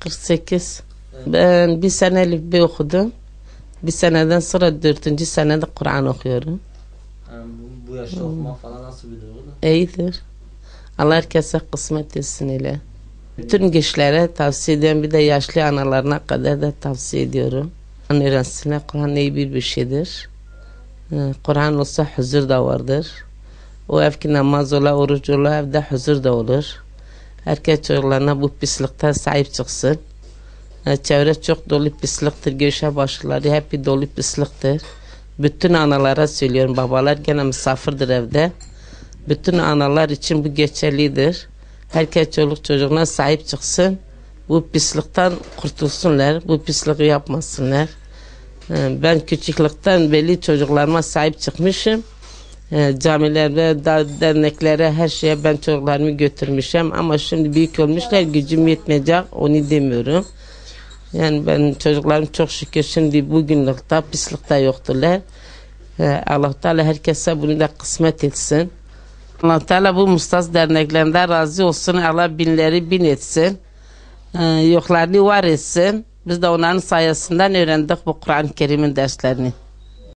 48. Ben bir senelik bir okudum. Bir seneden sonra 4. senede Kur'an okuyorum. Yani bu yaşta okumak falan nasıl bir duygu? İyidir. Allah herkese kısmet etsin ile. Bütün gençlere tavsiye ediyorum. Bir de yaşlı analarına kadar da tavsiye ediyorum. Öğrensinler. Kur'an iyi bir şeydir. Kur'an olsa huzur da vardır. O evki namaz ola, oruç ola, evde huzur da olur. Herkes çocuklarına bu pislikten sahip çıksın. Çevre çok dolu pisliktir. Göçe başları hep bir dolu pisliktir. Bütün analara söylüyorum. Babalar gene misafirdir evde. Bütün analar için bu geçerlidir. Herkes çoluk çocuğuna sahip çıksın. Bu pislikten kurtulsunlar. Bu pisliği yapmasınlar. Ben küçüklükten belli çocuklarıma sahip çıkmışım. Camilerde, derneklere, her şeye ben çocuklarımı götürmüşüm. Ama şimdi büyük olmuşlar, gücüm yetmeyecek, onu demiyorum. Yani ben çocuklarım çok şükür şimdi bugünlükte pislikte yoktular. Allah Teala herkese bunu da kısmet etsin. Allah Teala bu Mustas derneklerinden razı olsun. Allah binleri bin etsin. Yoklarını var etsin. Biz de onların sayesinden öğrendik bu Kur'an-ı Kerim'in derslerini.